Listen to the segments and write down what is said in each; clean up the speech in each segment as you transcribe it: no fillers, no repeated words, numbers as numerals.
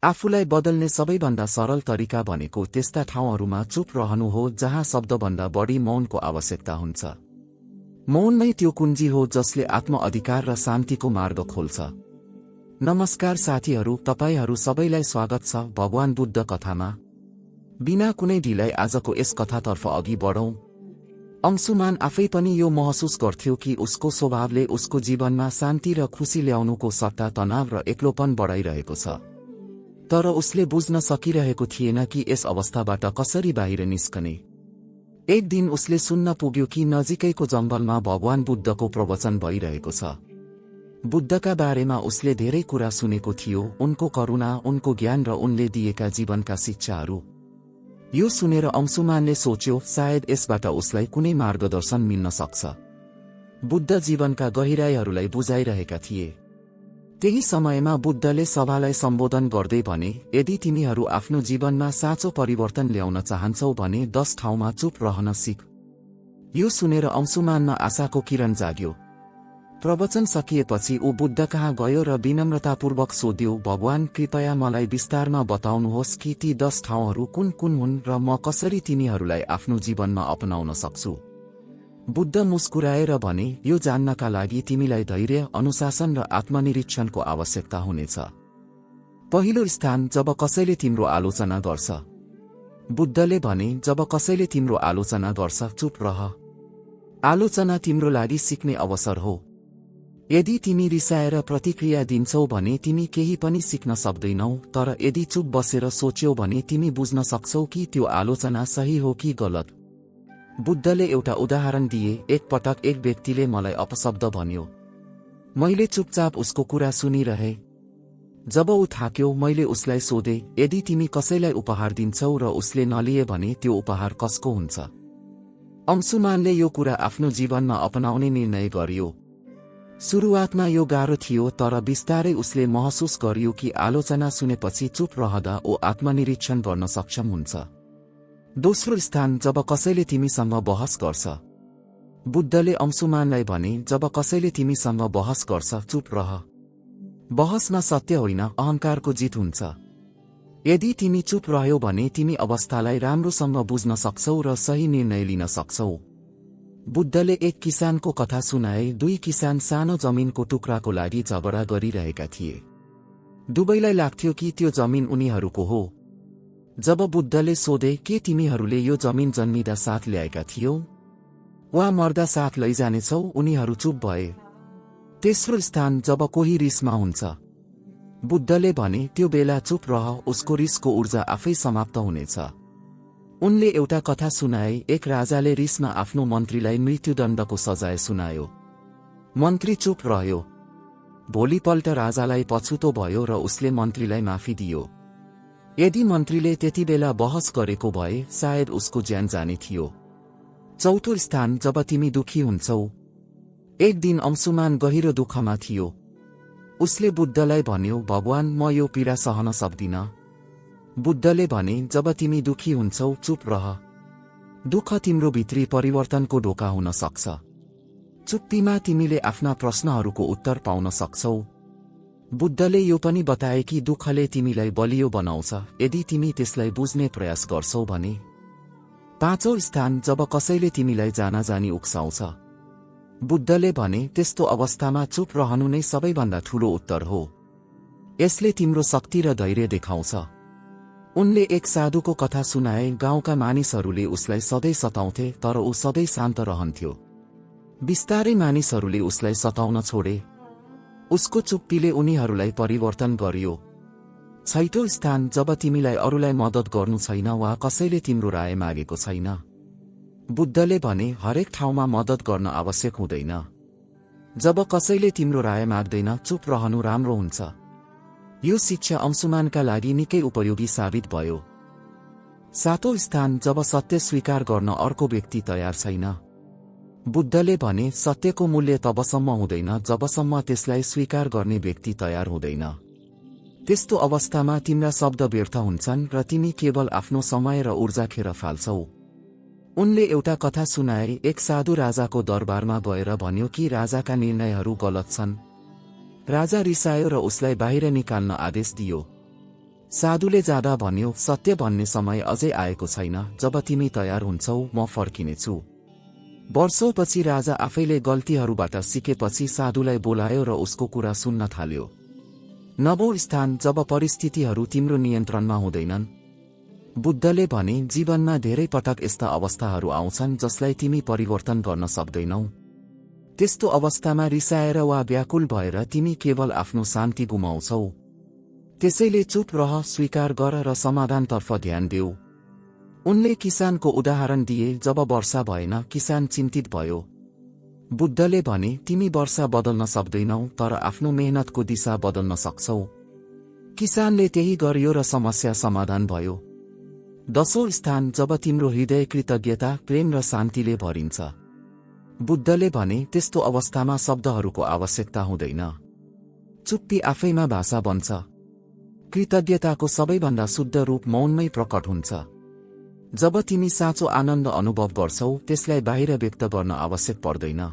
आफूलाई बदल्ने सबैभन्दा सरल तरिका भनेको त्यस्ता ठाउँहरूमा चुप रहनु हो जहाँ शब्दभन्दा बढी मौनको आवश्यकता हुन्छ। मौन नै त्यो कुञ्जी हो जसले आत्म-अधिकार र शान्तिको मार्ग खोल्छ। नमस्कार साथीहरू, तपाईहरू सबैलाई स्वागत छ भगवान बुद्ध कथामा। बिना कुनै ढिलाइ आजको यस कथातर्फ अघि बढौं। अंशुमान आफै पनि यो महसुस गर्थ्यो कि उसको स्वभावले उसको जीवनमा शान्ति र खुशी ल्याउनुको सट्टा तनाव र एक्लोपन बढाइरहेको छ। तर उसले बुझ्न सकिरहेको थिएन कि यस अवस्थाबाट कसरी बाहिर निस्कने। एक दिन उसले सुन्न पुग्यो कि नजिकैको जङ्गलमा भगवान बुद्धको प्रवचन भइरहेको छ। बुद्धका बारेमा उसले धेरै कुरा सुनेको थियो, उनको करुणा, उनको ज्ञान र उनले दिएका जीवनका शिक्षाहरू। यो सुनेर अंशुमानले सोच्यो सायद यसबाट उसलाई कुनै मार्गदर्शन मिल्न सक्छ। बुद्ध जीवनका गहिराईहरूलाई बुझाइरहेका थिए। त्यही समयमा बुद्धले सभालाई सम्बोधन गर्दै भने, यदि तिमीहरू आफ्नो जीवनमा साँचो परिवर्तन ल्याउन चाहन्छौ भने 10 ठाउँमा चुप रहन सिक। यो सुनेर अंशुमानमा आशाको किरण जाग्यो। प्रवचन सकिएपछि ऊ बुद्ध कहाँ गयो र विनम्रतापूर्वक सोध्यो, भगवान कृपया मलाई विस्तारमा बताउनुहोस् कि ती 10 ठाउँहरू कुन कुन हुन् र म कसरी तिनीहरूलाई आफ्नो जीवनमा अपनाउन सक्छु। बुद्ध मुस्कुराएर भने, यो जान्नका लागि तिमीलाई धैर्य, अनुशासन र आत्मनिरीक्षणको आवश्यकता हुनेछ। पहिलो स्थान, जब कसैले तिम्रो आलोचना गर्छ। बुद्धले भने, जब कसैले तिम्रो आलोचना गर्छ चुप रह। आलोचना तिम्रो लागि सिक्ने अवसर हो। यदि तिमी रिसाएर प्रतिक्रिया दिन्छौ भने तिमी केही पनि सिक्न सक्दैनौ, तर यदि चुप बसेर सोच्यौ भने तिमी बुझ्न सक्छौ कि त्यो आलोचना सही हो कि गलत। बुद्धले एउटा उदाहरण दिए। एक पटक एक व्यक्तिले मलाई अपशब्द भन्यो। मैले चुपचाप उसको कुरा सुनिरहे। जब ऊ थाक्यो मैले उसलाई सोधे, यदि तिमी कसैलाई उपहार दिन्छौ र उसले नलिए भने त्यो उपहार कसको हुन्छ? अंशुमानले यो कुरा आफ्नो जीवनमा अपनाउने निर्णय गर्यो। सुरुवातमा यो गाह्रो थियो, तर बिस्तारै उसले महसुस गर्यो कि आलोचना सुनेपछि चुप रहँदा ऊ आत्मनिरीक्षण गर्न सक्षम हुन्छ। दोस्रो स्थान, जब कसैले तिमीसँग बहस गर्छ। बुद्धले अंशुमानलाई भने, जब कसैले तिमीसँग बहस गर्छ चुप रह। बहसमा सत्य होइन, अहङ्कारको जित हुन्छ। यदि तिमी चुप रह्यौ भने तिमी अवस्थालाई राम्रोसँग बुझ्न सक्छौ र सही निर्णय लिन सक्छौ। बुद्धले एक किसानको कथा सुनाए। 2 किसान सानो जमिनको टुक्राको लागि झगडा गरिरहेका थिए। दुवैलाई लाग्थ्यो कि त्यो जमिन उनीहरूको हो। जब बुद्धले सोधे, के तिमीहरूले यो जमिन जन्मिँदा साथ ल्याएका थियौ वा मर्दा साथ लैजानेछौ, उनीहरू चुप भए। तेस्रो स्थान, जब कोही रिसमा हुन्छ। बुद्धले भने, त्यो बेला चुप रह, उसको रिसको ऊर्जा आफै समाप्त हुनेछ। उनले एउटा कथा सुनाए। एक राजाले रिसमा आफ्नो मन्त्रीलाई मृत्युदण्डको सजाय सुनायो। मन्त्री चुप रह्यो। भोलिपल्ट राजालाई पछुतो भयो र उसले मन्त्रीलाई माफी दियो। यदि मन्त्रीले त्यति बेला बहस गरेको भए सायद उसको ज्यान जाने थियो। चौथो स्थान, जब तिमी दुखी हुन्छौ। एक दिन अंशुमान गहिरो दुःखमा थियो। उसले बुद्धलाई भन्यो, भगवान म यो पीडा सहन सक्दिन। बुद्धले भने, जब तिमी दुखी हुन्छौ चुप रह। दुःख तिम्रो भित्री परिवर्तनको ढोका हुन सक्छ। चुप्पीमा तिमीले आफ्ना प्रश्नहरूको उत्तर पाउन सक्छौ। बुद्धले यो पनि बताए कि दुःखले तिमीलाई बलियो बनाउँछ यदि तिमी त्यसलाई बुझ्ने प्रयास गर्छौ भने। पाँचौं स्थान, जब कसैले तिमीलाई जानाजानी उक्साउँछ। बुद्धले भने, त्यस्तो अवस्थामा चुप रहनु नै सबैभन्दा ठूलो उत्तर हो। यसले तिम्रो शक्ति र धैर्य देखाउँछ। उनले एक साधुको कथा सुनाए। गाउँका मानिसहरूले उसलाई सधैँ सताउँथे तर ऊ सधैँ शान्त रहन्थ्यो। बिस्तारै मानिसहरूले उसलाई सताउन छोडे। उसको चुप्पीले उनीहरूलाई परिवर्तन गर्यो। छैटौं स्थान, जब तिमीलाई अरूलाई मद्दत गर्नु छैन वा कसैले तिम्रो राय मागेको छैन। बुद्धले भने, हरेक ठाउँमा मद्दत गर्न आवश्यक हुँदैन। जब कसैले तिम्रो राय माग्दैन चुप रहनु राम्रो हुन्छ। यो शिक्षा अंशुमानका लागि निकै उपयोगी साबित भयो। सातौं स्थान, जब सत्य स्वीकार गर्न अर्को व्यक्ति तयार छैन। बुद्धले भने, सत्यको मूल्य तबसम्म हुँदैन जबसम्म त्यसलाई स्वीकार गर्ने व्यक्ति तयार हुँदैन। त्यस्तो अवस्थामा तिम्रा शब्द व्यर्थ हुन्छन् र तिमी केवल आफ्नो समय र ऊर्जा खेर फाल्छौ। उनले एउटा कथा सुनाए। एक साधु राजाको दरबारमा गएर भन्यो कि राजाका निर्णयहरू गलत छन्। राजा रिसायो र उसलाई बाहिर निकाल्न आदेश दियो। साधुले जाँदा भन्यो, सत्य भन्ने समय अझै आएको छैन, जब तिमी तयार हुन्छौ म फर्किनेछु। वर्षौपछि राजा आफैले गल्तीहरूबाट सिकेपछि साधुलाई बोलायो र उसको कुरा सुन्न थाल्यो। 9औं स्थान, जब परिस्थितिहरू तिम्रो नियन्त्रणमा हुँदैनन्। बुद्धले भने, जीवनमा धेरै पटक यस्ता अवस्थाहरू आउँछन् जसलाई तिमी परिवर्तन गर्न सक्दैनौ। त्यस्तो अवस्थामा रिसाएर वा व्याकुल भएर तिमी केवल आफ्नो शान्ति गुमाउँछौ। त्यसैले चुप रह, स्वीकार गर र समाधानतर्फ ध्यान देऊ। उनले किसानको उदाहरण दिए, जब वर्षा भएन किसान चिन्तित भयो। बुद्धले भने, तिमी वर्षा बदल्न सक्दैनौ तर आफ्नो मेहनतको दिशा बदल्न सक्छौ। किसानले त्यही गर्यो र समस्या समाधान भयो। 10औं स्थान, जब तिम्रो हृदय कृतज्ञता, प्रेम र शान्तिले भरिन्छ। बुद्धले भने, त्यस्तो अवस्थामा शब्दहरूको आवश्यकता हुँदैन। चुप्पी आफैमा भाषा बन्छ। कृतज्ञताको सबैभन्दा शुद्ध रूप मौनमै प्रकट हुन्छ। जब तिमी साँचो आनन्द अनुभव गर्छौ, त्यसलाई बाहिर व्यक्त गर्न आवश्यक पर्दैन।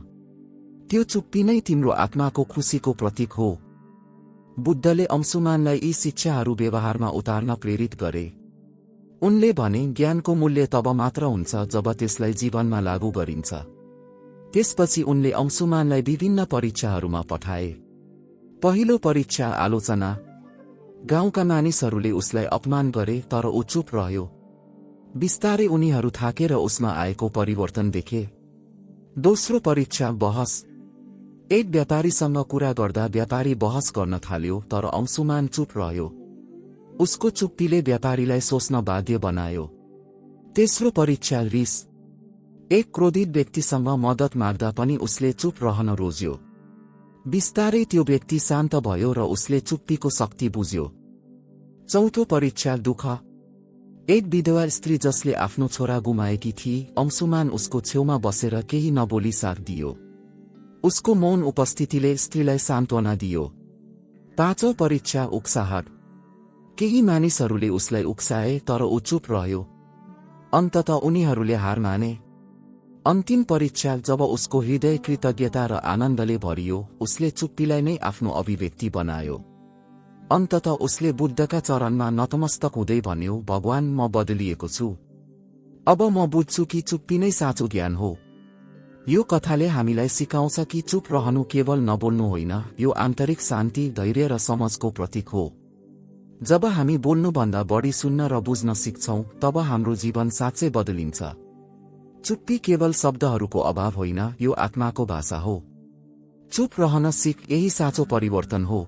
त्यो चुप्पी नै तिम्रो आत्माको खुसीको प्रतीक हो। बुद्धले अंशुमानलाई यी शिक्षाहरू व्यवहारमा उतार्न प्रेरित गरे। उनले भने, ज्ञानको मूल्य तब मात्र हुन्छ जब त्यसलाई जीवनमा लागू गरिन्छ। त्यसपछि उनले अंशुमानलाई विभिन्न परीक्षाहरूमा पठाए। पहिलो परीक्षा आलोचना। गाउँका मानिसहरूले उसलाई अपमान गरे तर ऊ चुप रह्यो। बिस्तारै उनीहरू थाकेर उसमा आएको परिवर्तन देखे। दोस्रो परीक्षा बहस। एक व्यापारीसँग कुरा गर्दा व्यापारी बहस गर्न थाल्यो तर अंशुमान चुप रह्यो। उसको चुप्पीले व्यापारीलाई सोच्न बाध्य बनायो। तेस्रो परीक्षा रिस। एक क्रोधित व्यक्तिसँग मद्दत माग्दा पनि उसले चुप रहन रोज्यो। बिस्तारै त्यो व्यक्ति शान्त भयो र उसले चुप्पीको शक्ति बुझ्यो। चौथो परीक्षा दुःख। एक विधवा स्त्री जसले आफ्नो छोरा गुमाएकी थिए, अंशुमान उसको छेउमा बसेर केही नबोली साथ दियो। उसको मौन उपस्थितिले स्त्रीलाई सान्त्वना दियो। पाँचौं परीक्षा उक्साहट। केही मानिसहरूले उसलाई उक्साए तर ऊ चुप रह्यो। अन्ततः उनीहरूले हार माने। अन्तिम परीक्षा, जब उसको हृदय कृतज्ञता र आनन्दले भरियो, उसले चुप्पीलाई नै आफ्नो अभिव्यक्ति बनायो। अन्ततः उसले बुद्धका चरणमा नतमस्तक हुँदै भन्यो, भगवान, म बदलिएको छु। अब म बुझ्छु कि चुप्पी नै साँचो ज्ञान हो। यो कथाले हामीलाई सिकाउँछ कि चुप रहनु केवल नबोल्नु होइन, यो आन्तरिक शान्ति, धैर्य र समझको प्रतीक हो। जब हामी बोल्नुभन्दा बढी सुन्न र बुझ्न सिक्छौं, तब हाम्रो जीवन साँच्चै बदलिन्छ। चुप्पी केवल शब्दहरूको अभाव होइन, यो आत्माको भाषा हो। चुप रहन सिक, यही साँचो परिवर्तन हो।